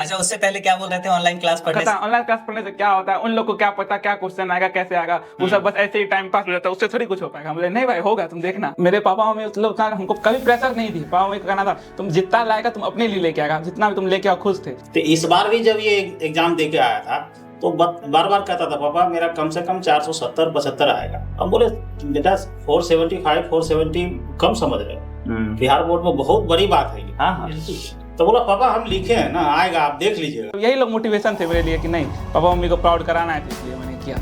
अच्छा, उससे पहले क्या बोल रहे थे ऑनलाइन क्लास पढ़ने से? ऑनलाइन क्लास पढ़ने से क्या होता है, उन लोग को क्या पता क्या क्वेश्चन आएगा, कैसे आएगा, वो सब बस ऐसे ही टाइम पास हो जाता है, उससे थोड़ी कुछ हो पाएगा। बोले नहीं भाई होगा, तुम देखना। मेरे पापा मम्मी मतलब हमको कभी प्रेशर नहीं दी। पापा मम्मी का कहना था तुम जितना लाएगा तुम अपने लिए लेके आएगा, जितना भी तुम लेके आओ खुश थे। तो इस बार भी जब ये एग्जाम दे के आया था तो बार बार कहता था पापा मेरा कम से कम 470 75 आएगा। हम बोले बेटा 475 470 कम समझ रहे हो, बिहार बोर्ड में बहुत बड़ी बात है ये। हाँ। तो बोला पापा हम लिखे हैं ना, आएगा आप देख लीजिएगा। तो यही लोग मोटिवेशन थे मेरे लिए कि नहीं पापा मम्मी को प्राउड कराना है, इसलिए मैंने किया।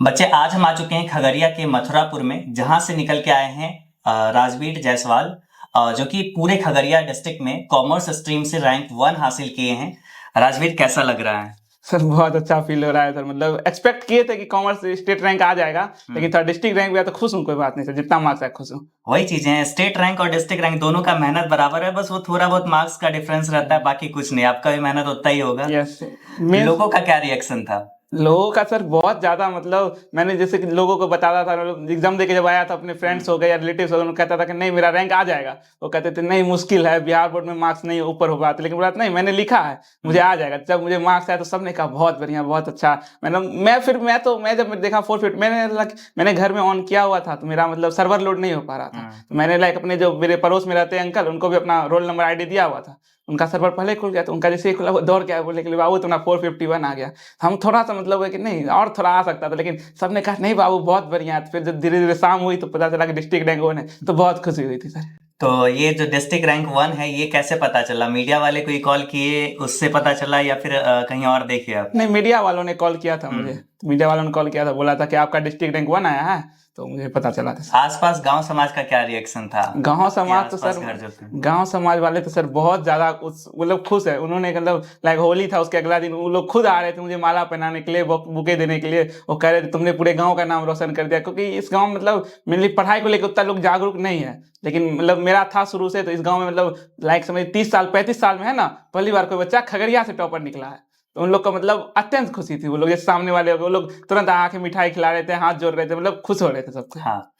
बच्चे, आज हम आ चुके हैं खगड़िया के मथुरापुर में, जहां से निकल के आए हैं राजवीर जायसवाल, जो कि पूरे खगड़िया डिस्ट्रिक्ट में कॉमर्स स्ट्रीम से रैंक 1 हासिल किए हैं। राजवीर, कैसा लग रहा है? सर बहुत अच्छा फील हो रहा है सर। मतलब एक्सपेक्ट किए थे कि कॉमर्स स्टेट रैंक आ जाएगा, लेकिन थोड़ा डिस्ट्रिक्ट रैंक भी आया तो खुश हूँ। कोई बात नहीं सर, जितना मार्क्स है खुश हूँ। वही चीजें हैं, स्टेट रैंक और डिस्ट्रिक्ट रैंक दोनों का मेहनत बराबर है, बस वो थोड़ा बहुत मार्क्स का डिफरेंस रहता है, बाकी कुछ नहीं। आपका भी मेहनत उतना ही होगा। यस। लोगों का क्या रिएक्शन था? लोगों का सर बहुत ज्यादा, मतलब मैंने जैसे कि लोगों को बताता था, एग्जाम देके जब आया था अपने फ्रेंड्स हो गए या रिलेटिव्स हो गए, कहता था कि नहीं मेरा रैंक आ जाएगा। वो कहते थे नहीं मुश्किल है, बिहार बोर्ड में मार्क्स नहीं ऊपर हो पाते, लेकिन बोला नहीं मैंने लिखा है मुझे आ जाएगा। जब मुझे मार्क्स आया तो सबने कहा बहुत बढ़िया बहुत अच्छा। मैं जब देखा 450 मैंने घर में ऑन किया हुआ था, तो मेरा मतलब सर्वर लोड नहीं हो पा रहा था। तो मैंने अपने जो मेरे पड़ोस में रहते हैं अंकल, उनको भी अपना रोल नंबर ID दिया हुआ था। उनका सर्वर पहले खुल गया, तो उनका जैसे ही खुला वो दौड़ के आया, बोले कि बाबू तुम्हारा 451 आ गया। हम थोड़ा सा मतलब है कि नहीं और थोड़ा आ सकता था, लेकिन सबने कहा नहीं बाबू बहुत बढ़िया है। फिर जब धीरे धीरे शाम हुई तो पता चला कि डिस्ट्रिक्ट रैंक 1 है, तो बहुत खुशी हुई थी सर। तो ये जो डिस्ट्रिक्ट रैंक 1 है, ये कैसे पता चला? मीडिया वाले को ही कॉल किए उससे पता चला, या फिर कहीं और देखे आप? नहीं, मीडिया वालों ने कॉल किया था मुझे। मीडिया वालों ने कॉल किया था, बोला था कि आपका डिस्ट्रिक्ट रैंक 1 आया है, तो मुझे पता चला था। आसपास गांव समाज का क्या रिएक्शन था? गांव समाज तो सर, गांव समाज वाले तो सर बहुत ज्यादा वो लोग खुश है। उन्होंने मतलब लाइक होली था उसके अगला दिन वो लोग खुद आ रहे थे मुझे माला पहनाने के लिए, बुके देने के लिए। वो कह रहे थे तुमने पूरे गांव का नाम रोशन कर दिया, क्योंकि इस गांव में मतलब मेनली पढ़ाई को लेकर उतना लोग जागरूक नहीं है, लेकिन मतलब मेरा था शुरू से। तो इस गाँव में मतलब लाइक समझ 30 साल 35 साल में है ना, पहली बार कोई बच्चा खगड़िया से टॉपर निकला है। तो उन लोग का मतलब अत्यंत खुशी थी। वो लोग जैसे सामने वाले वो लोग तुरंत आके मिठाई खिला रहे थे, हाथ जोड़ रहे थे, मतलब खुश हो रहे थे सबसे। हाँ,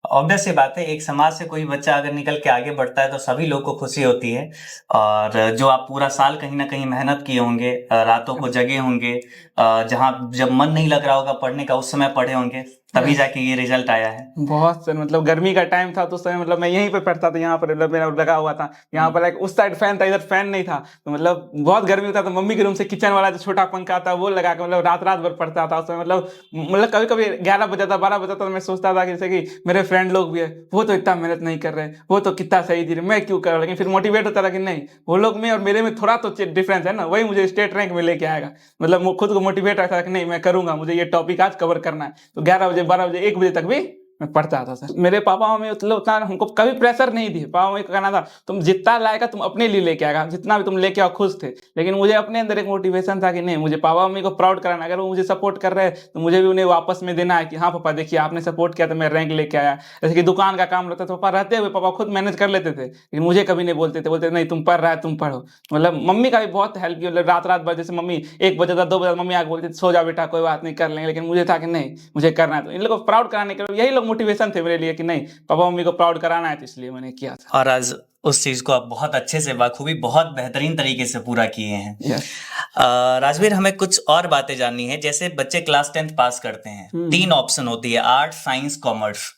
ऑब्वियस सी बात है, एक समाज से कोई बच्चा अगर निकल के आगे बढ़ता है तो सभी लोग को खुशी होती है। और जो आप पूरा साल कहीं ना कहीं मेहनत किए होंगे, रातों को जगे होंगे, जहां जब मन नहीं लग रहा होगा पढ़ने का उस समय पढ़े होंगे, तभी जाके ये रिजल्ट आया है। बहुत सर, मतलब गर्मी का टाइम था तो उस समय मतलब मैं यहीं पे पढ़ता था, यहाँ पर मतलब मेरा लगा हुआ था। यहाँ पर उस साइड फैन था, इधर फैन नहीं था, तो मतलब बहुत गर्मी होता था। तो मम्मी के रूम से किचन वाला जो छोटा पंखा था वो लगा के मतलब रात भर पढ़ता था उस समय। मतलब कभी कभी 11 बजा था 12 बजा था, मैं सोचता था कि जैसे कि मेरे फ्रेंड लोग भी है, वो तो इतना मेहनत नहीं कर रहे, वो तो कितना सही दे रहे, मैं क्यों कर रहा हूँ। लेकिन फिर मोटिवेट होता था कि नहीं वो लोग में और मेरे में थोड़ा तो डिफरेंस है ना, वही मुझे स्टेट रैंक में लेके आएगा। मतलब खुद को मोटिवेट रखता था कि नहीं मैं करूंगा, मुझे ये टॉपिक आज कवर करना है। तो 11 बजे 12 बजे 1 बजे तक भी मैं पढ़ता था सर। मेरे पापा मम्मी मतलब उतना हमको कभी प्रेशर नहीं दिए। पापा मम्मी का कहना था तुम जितना लाएगा तुम अपने लिए लेके आएगा, जितना भी तुम लेके आओ खुश थे। लेकिन मुझे अपने अंदर एक मोटिवेशन था कि नहीं मुझे पापा मम्मी को प्राउड कराना। अगर वो मुझे सपोर्ट कर रहे हैं तो मुझे भी उन्हें वापस में देना है कि हाँ पापा देखिए आपने सपोर्ट किया तो मैं रैंक लेके आया। जैसे कि दुकान का काम रहता था, पापा रहते हुए पापा खुद मैनेज कर लेते थे, लेकिन मुझे कभी नहीं बोलते थे, बोलते नहीं तुम पढ़ रहा है तुम पढ़ो। मतलब मम्मी का भी बहुत हेल्प की। मतलब रात भर जैसे मम्मी 1 बजे था 2 बजे मम्मी आके बोलती सो जा बेटा कोई बात नहीं कर लेंगे, लेकिन मुझे था कि नहीं मुझे करना है। तो इन लोगों को प्राउड कराने के लिए यही लोग मोटिवेशन थे मेरे लिए कि नहीं पापा मम्मी को प्राउड कराना है, तो इसलिए मैंने किया था। और आज उस चीज को आप बहुत अच्छे से बखूबी बहुत बेहतरीन तरीके से पूरा किए हैं। yes. राजवीर, हमें कुछ और बातें जाननी है। जैसे बच्चे क्लास 10th पास करते हैं, 3 ऑप्शन होती है, आर्ट साइंस कॉमर्स।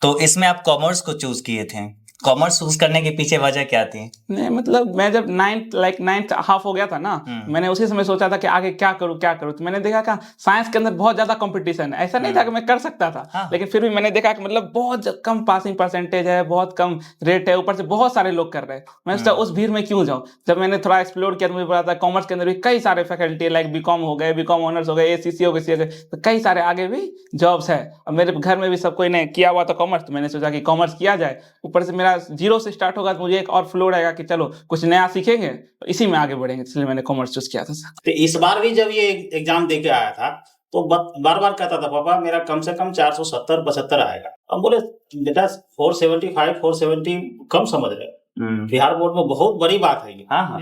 तो इसमें आप कॉमर्स को चूज किए थे, कॉमर्स चूज करने के पीछे वजह क्या थी? नहीं मतलब मैं जब 9th हाफ हो गया था ना, मैंने उसी समय सोचा था कि आगे क्या करूं। तो मैंने देखा कि साइंस के अंदर बहुत ज्यादा कंपटीशन है। ऐसा नहीं था कि मैं कर सकता था, हाँ। लेकिन फिर भी मैंने देखा कि मतलब बहुत कम पासिंग परसेंटेज है, बहुत कम रेट है, ऊपर से बहुत सारे लोग कर रहे हैं। मैं सोचा उस भीड़ में क्यों जाऊं। जब मैंने थोड़ा एक्सप्लोर किया तो मुझे पता था कॉमर्स के अंदर भी कई सारे फैकल्टी लाइक बीकॉम हो गए, बीकॉम ऑनर्स हो गए, ACC हो गए, तो कई सारे आगे भी जॉब्स है। और मेरे घर में भी सब कोई ने किया हुआ था कॉमर्स, तो मैंने सोचा कि कॉमर्स किया जाए। ऊपर से मेरा 0 से स्टार्ट होगा तो मुझे एक और फ्लो रहेगा कि चलो कुछ नया सीखेंगे तो इसी में आगे बढ़ेंगे, इसलिए मैंने कॉमर्स चूज किया था। तो इस बार भी जब ये एग्जाम दे के आया था तो बार बार कहता था पापा मेरा कम से कम 470 75 आएगा। हम बोले बेटा 475 470 कम समझ रहे हो, बिहार बोर्ड में बहुत बड़ी बात है ये। हाँ।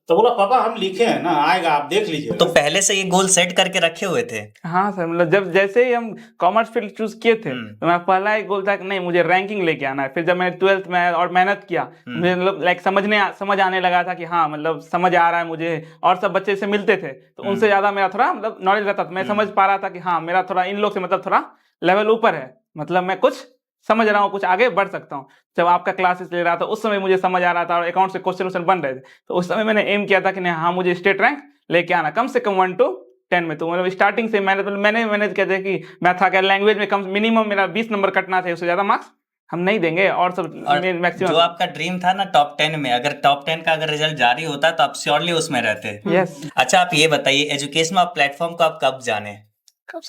तो बोला पापा हम लिखे हैं ना, आएगा आप देख लीजिए। तो पहले से ये गोल सेट करके रखे हुए थे? हाँ सर, मतलब जब जैसे ही हम कॉमर्स फील्ड चूज किए थे तो मैं पहला एक गोल था कि नहीं मुझे रैंकिंग लेके आना है। फिर जब मैंने 12th में और मेहनत किया मुझे मतलब लाइक समझ आने लगा था कि हाँ मतलब समझ आ रहा है मुझे, और सब बच्चे से मिलते थे तो उनसे ज्यादा मेरा थोड़ा मतलब नॉलेज रहता था। मैं समझ पा रहा था कि हाँ मेरा थोड़ा इन लोग से मतलब थोड़ा लेवल ऊपर है, मतलब मैं कुछ समझ रहा हूँ, कुछ आगे बढ़ सकता हूँ। जब आपका क्लासेस ले रहा था उस समय मुझे समझ आ रहा था और अकाउंट से क्वेश्चन बन रहे थे, तो उस समय मैंने एम किया था कि नहीं हाँ मुझे स्टेट रैंक लेके आना कम से कम 1 to 10 में। तो मतलब स्टार्टिंग से मैंने कहते कि मैं था क्या लैंग्वेज में कम मिनिमम मेरा 20 नंबर कटना चाहिए, उससे ज्यादा मार्क्स हम नहीं देंगे। और सब मैक्सिमम जो आपका ड्रीम था ना टॉप 10 में, अगर टॉप 10 का अगर रिजल्ट जारी होता तो आप श्योरली उसमें रहते। यस। अच्छा आप ये बताइए एजुकेशनल प्लेटफॉर्म को आप कब जाने?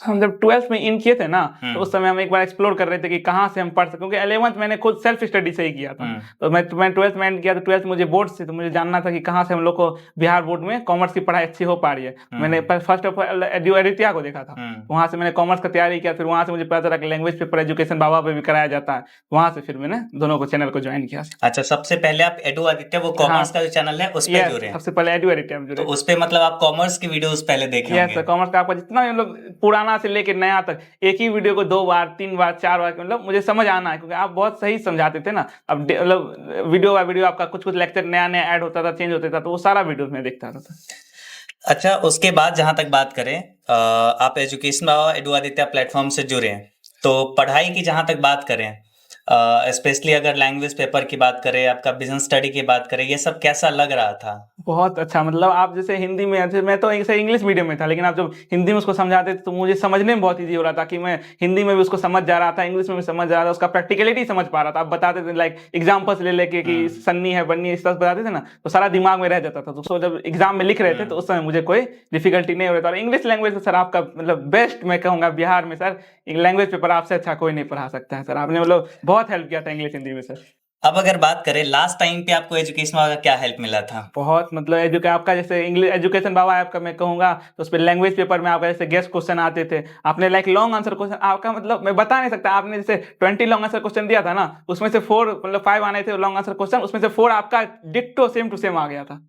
हम जब 12th में इन किए थे ना तो उस समय हम एक बार एक्सप्लोर कर रहे थे कि कहाँ से हम पढ़ सकें, क्योंकि 11th मैंने खुद सेल्फ स्टडी से ही किया था। तो मैं 12th में एंड किया तो 12th मुझे बोर्ड से, तो मुझे जानना था कि कहाँ से हम लोग को बिहार बोर्ड में कॉमर्स की पढ़ाई अच्छी हो पा रही है। मैंने फर्स्ट ऑफ ऑल एडिटिया को देखा था, वहां से मैंने कॉमर्स का तैयारी किया। फिर वहां से मुझे पता चला कि लैंग्वेज पेपर एजुकेशन बाबा पे भी कराया जाता है, वहां से फिर मैंने दोनों को चैनल को ज्वाइन किया। अच्छा सबसे पहले आप एडु आदित्य वो कॉमर्स का जो चैनल है उस पे जुड़े? सबसे पहले एडु आदित्य में जुड़े। तो उस पे मतलब आप कॉमर्स की वीडियोस पहले देखे होंगे? कॉमर्स का आपका जितना मतलब पुराना से लेके नया तक एक ही वीडियो को 2 बार 3 बार 4 बार मतलब मुझे समझ आना है, क्योंकि आप बहुत सही समझाते थे ना। अब मतलब वीडियो बाय वीडियो आपका कुछ लेक्चर नया नया ऐड होता था, चेंज होता था, तो वो सारा वीडियो में देखता था। अच्छा उसके बाद जहां तक बात करें आप एजुकेशन एडु आदित्य प्लेटफॉर्म से जुड़े हैं, तो पढ़ाई की जहां तक बात करें स्पेशली अगर लैंग्वेज पेपर की बात करें, आपका बिजनेस स्टडी की बात करें, ये सब कैसा लग रहा था? बहुत अच्छा, मतलब आप जैसे हिंदी में, मैं तो इंग्लिश मीडियम में था, लेकिन आप जब हिंदी में उसको समझाते थे तो मुझे समझने में बहुत ईजी हो रहा था कि मैं हिंदी में भी उसको समझ जा रहा था, इंग्लिश में भी समझ जा रहा था, उसका प्रैक्टिकलिटी समझ पा रहा था। आप बताते थे लाइक एग्जाम्पल्स ले लेके कि सन्नी है बन्नी इस तरह बताते थे ना, तो सारा दिमाग में रह जाता था। तो जब एग्जाम में लिख रहे थे तो उस समय मुझे कोई डिफिकल्टी नहीं हो रहा था। और इंग्लिश लैंग्वेज में सर आपका मतलब बेस्ट मैं कहूँगा बिहार में सर, लैंग्वेज पेपर आपसे अच्छा कोई नहीं पढ़ा सकता है सर। आपने मतलब बहुत हेल्प किया था इंग्लिश हिंदी में सर। अब अगर बात करें लास्ट टाइम पे आपको एजुकेशन का क्या हेल्प मिला था? बहुत मतलब आपका जैसे इंग्लिश एजुकेशन बाबा आपका मैं कहूंगा तो उस पर लैंग्वेज पेपर में आपका जैसे गेस्ट क्वेश्चन आते थे, आपने लाइक लॉन्ग आंसर क्वेश्चन आपका मतलब मैं बता नहीं सकता। आपने जैसे 20 लॉन्ग आंसर क्वेश्चन दिया था ना, उसमें से 4 मतलब 5 आने थे लॉन्ग आंसर क्वेश्चन, उसमें से 4 आपका डिट्टो सेम टू सेम आ गया था।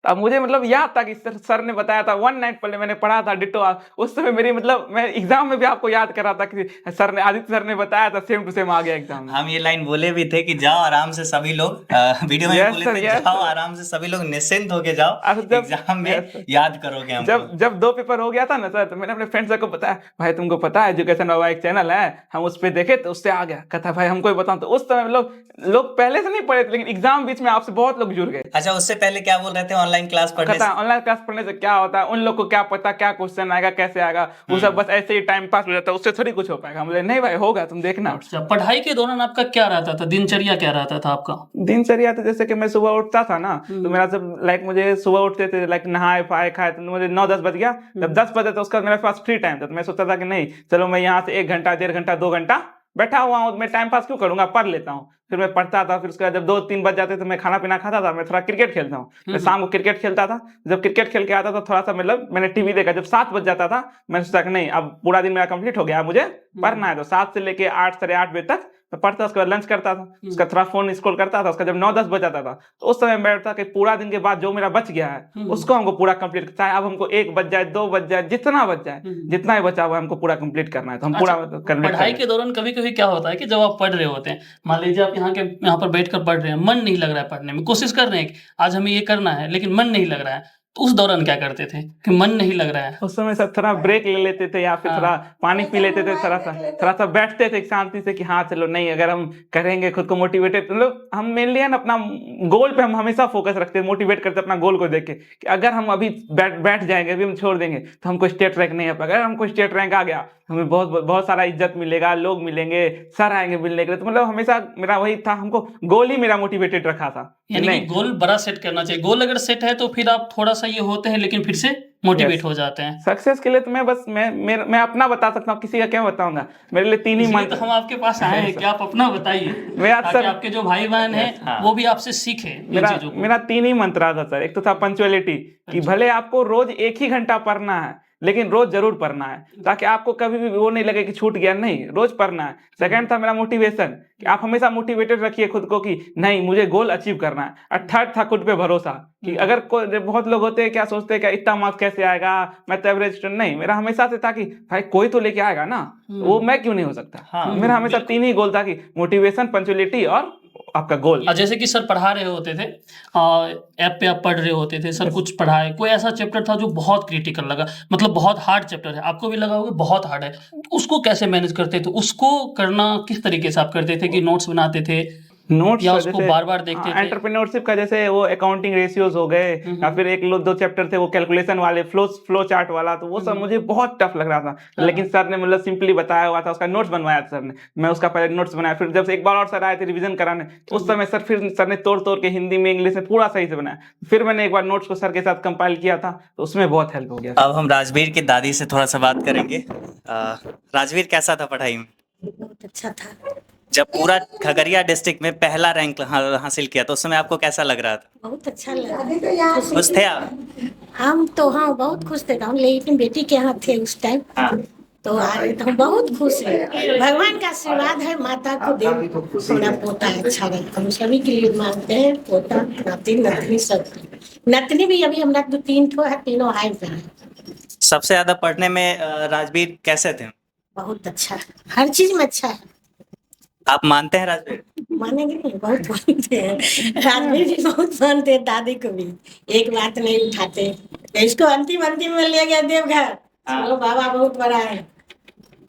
अब मुझे मतलब याद था कि सर ने बताया था, 1 नाइट पहले मैंने पढ़ा था डिट्टो। उस समय मेरी मतलब मैं एग्जाम में भी आपको याद कर रहा था कि आदित्य सर ने बताया था, सेम टू सेम आ गया एग्जाम में। हम ये लाइन बोले भी थे कि जाओ आराम से सभी लोग वीडियो में बोले थे जाओ आराम से सभी लोग निश्चिंत होके जाओ, एग्जाम में याद करोगे हमको। जब 2 पेपर हो गया था ना सर, तो मैंने अपने फ्रेंड्स को बताया भाई तुमको पता है एजुकेशन बाबा एक चैनल है, हम उस पर देखे तो उससे आ गया, कहता भाई हमको भी बताओ। तो उस समय लोग पहले से नहीं पढ़े थे, लेकिन एग्जाम बीच में आपसे बहुत लोग जुड़ गए। अच्छा उससे पहले क्या बोल रहे थे ऑनलाइन क्लास पढ़ने से? ऑनलाइन क्लास पढ़ने से क्या होता है, उन लोग को क्या पता क्या क्वेश्चन आएगा कैसे आएगा, वो सब बस ऐसे ही टाइम पास हो जाता है, उससे थोड़ी कुछ हो पाएगा। मुझे नहीं भाई होगा, तुम देखना। अच्छा पढ़ाई के दौरान आपका क्या रहता था, दिनचर्या क्या रहता था आपका? दिनचर्या तो जैसे कि मैं सुबह उठता था ना तो मेरा सब लाइक मुझे सुबह उठते थे लाइक नहाए फाए खाए तो मुझे 9-10 बज गया। जब 10 बजे तो उसका मेरे पास फ्री टाइम था, तो मैं सोचता था कि नहीं चलो मैं यहाँ से 1 घंटा 1.5 घंटा 2 घंटा बैठा हुआ हूँ, मैं टाइम पास क्यों करूंगा, पढ़ लेता हूँ। फिर मैं पढ़ता था, फिर उसके बाद जब 2-3 बज जाते तो मैं खाना पीना खाता था, मैं थोड़ा क्रिकेट खेलता हूँ, मैं शाम को क्रिकेट खेलता था। जब क्रिकेट खेल के आता था थोड़ा सा मतलब मैंने टीवी देखा, जब 7 बज जाता था मैंने सोचा कि नहीं अब पूरा दिन मेरा कंप्लीट हो गया, मुझे पढ़ना है। तो 7 से लेके 8 साढ़े 8 बजे तक मैं पढ़ता, उसके बाद लंच करता था, उसका थोड़ा फोन स्क्रॉल करता था। उसका जब 9-10 बज जाता था तो उस समय बैठता कि पूरा दिन के बाद जो मेरा बच गया है उसको हमको पूरा कंप्लीट, चाहे अब हमको 1 बज जाए 2 बज जाए जितना बच जाए, जितना ही बचा हुआ हमको पूरा कंप्लीट करना है, तो हम पूरा कंप्लीट। पढ़ाई के दौरान कभी कभी क्या होता है कि जब आप पढ़ रहे होते हैं, मान लीजिए आप यहाँ पर बैठकर पढ़ रहे हैं, मन नहीं लग रहा है पढ़ने में, कोशिश कर रहे हैं कि आज हमें ये करना है लेकिन मन नहीं लग रहा है, तो उस दौरान क्या करते थे कि मन नहीं लग रहा है? उस समय सब थोड़ा ब्रेक ले लेते थे या फिर थोड़ा पानी पी लेते थे, थोड़ा सा बैठते थे शांति से कि हाँ चलो नहीं अगर हम करेंगे खुद को मोटिवेटेड, मतलब हम मेनली है ना अपना गोल पे हम हमेशा फोकस रखते हैं, मोटिवेट करते अपना गोल को देख के कि अगर हम अभी बैठ जाएंगे, अभी हम छोड़ देंगे तो हमको स्टेट रैंक नहीं आ पाएगा। अगर हमको स्टेट रैंक आ गया हमें बहुत सारा इज्जत मिलेगा, लोग मिलेंगे, सर आएंगे मिलने के लिए। तो मतलब हमेशा मेरा वही था, हमको गोल ही मेरा मोटिवेटेड रखा था। यानी कि गोल बड़ा सेट करना चाहिए, गोल अगर सेट है तो फिर आप थोड़ा सा ये होते हैं लेकिन फिर से मोटिवेट हो जाते हैं। सक्सेस के लिए तो मैं बस मैं अपना बता सकता हूँ, किसी का क्या बताऊंगा। मेरे लिए 3 ही मंत्र। तो हम आपके पास आए हैं कि आप अपना बताइए, ताकि आपके जो भाई बहन हैं वो भी आपसे सीखे मेरा 3 ही मंत्र था सर। एक तो था पंक्चुअलिटी, कि भले आपको रोज 1 ही घंटा पढ़ना है लेकिन रोज जरूर पढ़ना है ताकि आपको कभी भी वो नहीं लगे कि छूट गया, नहीं, रोज पढ़ना है। सेकंड था मेरा मोटिवेशन, कि आप हमेशा मोटिवेटेड रखिए खुद को कि नहीं मुझे गोल अचीव करना है। और थर्ड था खुद पे भरोसा, कि अगर कोई, बहुत लोग होते हैं क्या सोचते हैं क्या इतना मार्क्स कैसे आएगा, मैं तो एवरेज स्टूडेंट, नहीं, मेरा हमेशा से था कि भाई कोई तो लेके आएगा ना, वो मैं क्यों नहीं हो सकता। हाँ, मेरा हमेशा 3 ही गोल था कि मोटिवेशन, पंक्चुअलिटी और आपका गोल। और जैसे कि सर पढ़ा रहे होते थे, ऐप पे आप पढ़ रहे होते थे, सर कुछ पढ़ाए, कोई ऐसा चैप्टर था जो बहुत क्रिटिकल लगा, मतलब बहुत हार्ड चैप्टर है, आपको भी लगा होगा बहुत हार्ड है, उसको कैसे मैनेज करते थे, उसको करना किस तरीके से आप करते थे, कि नोट्स बनाते थे नोट्स या उसको बार बार देखते थे? एंटरप्रेन्योरशिप का जैसे वो अकाउंटिंग रेशियोज हो गए, या फिर एक 2 चैप्टर थे वो कैलकुलेशन वाले, फ्लो चार्ट वाला, तो वो सब मुझे बहुत टफ लग रहा था। लेकिन सर ने मतलब सिंपली बताया हुआ था, उसका नोट्स बनवाया सर ने, मैं उसका पहले नोट्स बनाया, फिर जब से एक बार और सर आए थे रिवीजन कराने, तो उस समय सर ने तोड़ के हिंदी में इंग्लिश में पूरा सही से बनाया। फिर मैंने एक बार नोट्स को सर के साथ कंपाइल किया था, तो उसमें बहुत हेल्प हो गया। अब हम राजवीर की दादी से थोड़ा सा बात करेंगे। राजवीर कैसा था पढ़ाई में? बहुत अच्छा था। जब पूरा खगड़िया डिस्ट्रिक्ट में पहला रैंक हासिल किया तो उस समय आपको कैसा लग रहा था? बहुत अच्छा लगा। खुश थे आप? हम तो हाँ बहुत खुश थे, हम लेकिन बेटी के यहाँ थे उस टाइम, तो आज तो हम बहुत खुश हैं। भगवान का आशीर्वाद है, माता को देव मेरा पोता अच्छा रहे, हम सभी के लिए मांगते हैं, पोता नाती नतनी सब। नतनी भी अभी हमारा 2-3 ठो है, तीनों हाई पे है। सबसे ज्यादा पढ़ने में राजवीर कैसे थे? बहुत अच्छा, हर चीज में अच्छा है। आप मानते हैं राजवीर? मानेंगे नहीं, बहुत मानते हैं राजवीर जी, बहुत मानते हैं। दादी को भी एक बात नहीं उठाते, इसको अंतिम में ले गया देवघर, चलो बाबा बहुत बड़ा है,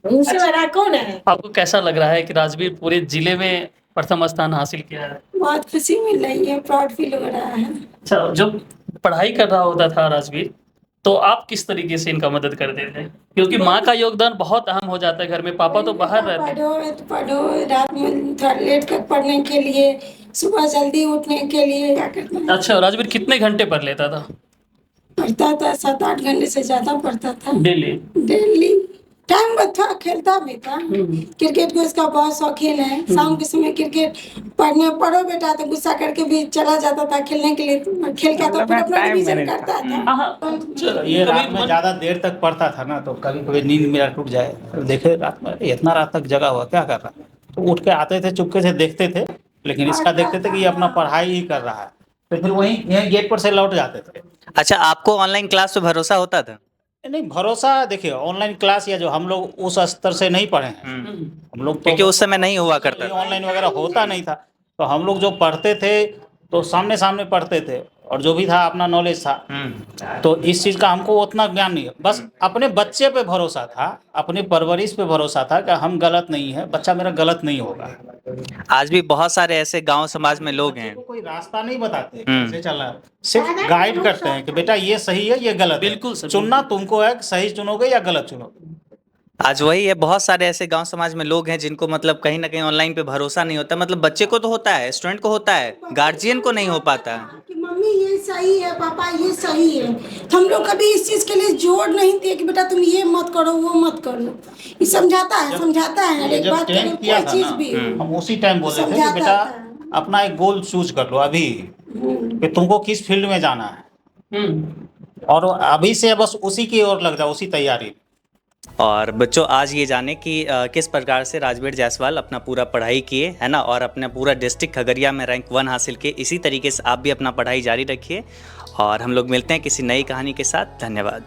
उनसे बड़ा कौन है। आपको कैसा लग रहा है कि राजवीर पूरे जिले में प्रथम स्थान हासिल किया है? बहुत खुशी मिल रही है, प्राउड फील हो रहा है। अच्छा, जब पढ़ाई कर रहा होता था राजवीर, तो आप किस तरीके से इनका मदद करते थे? क्योंकि माँ का योगदान बहुत अहम हो जाता है घर में, पापा तो बाहर रहते हैं। पढ़ो, रात में थोड़ा लेट तक पढ़ने के लिए, सुबह जल्दी उठने के लिए क्या करना है। अच्छा, राजवीर कितने घंटे पढ़ लेता था? पढ़ता था 7-8 घंटे से ज्यादा पढ़ता था डेली। टाइम था, खेलता भी था। क्रिकेट को इसका बहुत शौकीन है। शाम के समय क्रिकेट पढ़ो बेटा तो गुस्सा करके भी चला जाता था खेलने के लिए, खेल के आता फिर अपना रिवीजन करता था। ये रात में ज्यादा देर तक पढ़ता था ना, तो कभी कभी नींद मेरा टूट जाए, तो देखे रात में इतना रात तक जगा हुआ क्या कर रहा है, तो उठ के आते थे, चुपके से देखते थे, लेकिन इसका देखते थे कि ये अपना पढ़ाई ही कर रहा है, तो फिर वहीं गेट पर से लौट जाते थे। अच्छा, आपको ऑनलाइन क्लास पे भरोसा होता था? नहीं, भरोसा देखिए, ऑनलाइन क्लास या जो हम लोग उस स्तर से नहीं पढ़े हैं, हम लोग क्योंकि उस समय नहीं हुआ करता था। ऑनलाइन वगैरह होता नहीं था, तो हम लोग जो पढ़ते थे तो सामने सामने पढ़ते थे, और जो भी था अपना नॉलेज था। तो इस चीज़ का हमको उतना ज्ञान नहीं है, बस अपने बच्चे पे भरोसा था, अपनी परवरिश पे भरोसा था कि हम गलत नहीं है, बच्चा मेरा गलत नहीं होगा। आज भी बहुत सारे ऐसे गांव समाज में लोग हैं, को कोई रास्ता नहीं बताते कैसे चलना है, सिर्फ गाइड करते हैं कि बेटा ये सही है, ये गलत है। बिल्कुल सर, चुनना तुमको है, सही चुनोगे या गलत चुनोगे। आज वही है, बहुत सारे ऐसे गांव समाज में लोग हैं जिनको मतलब कहीं ना कहीं ऑनलाइन पे भरोसा नहीं होता। मतलब बच्चे को तो होता है, स्टूडेंट को होता है, गार्जियन को नहीं हो पाता है कि मम्मी ये सही है, पापा ये सही है, तो हम लोग कभी इस चीज के लिए जोर नहीं दिए कि बेटा तुम ये मत करो, वो मत करो। ये समझाता है हर एक जब बात, टेंथ किया कोई था चीज ना, भी हम उसी टाइम बोलते थे कि समझाता बेटा था। अपना एक गोल चूज कर लो अभी, कि तुमको किस फील्ड में जाना है, और अभी से बस उसी की ओर लग जाओ, उसी तैयारी। और बच्चों, आज ये जाने कि किस प्रकार से राजवीर जायसवाल अपना पूरा पढ़ाई किए, है ना, और अपना पूरा डिस्ट्रिक्ट खगड़िया में रैंक 1 हासिल किए। इसी तरीके से आप भी अपना पढ़ाई जारी रखिए, और हम लोग मिलते हैं किसी नई कहानी के साथ। धन्यवाद।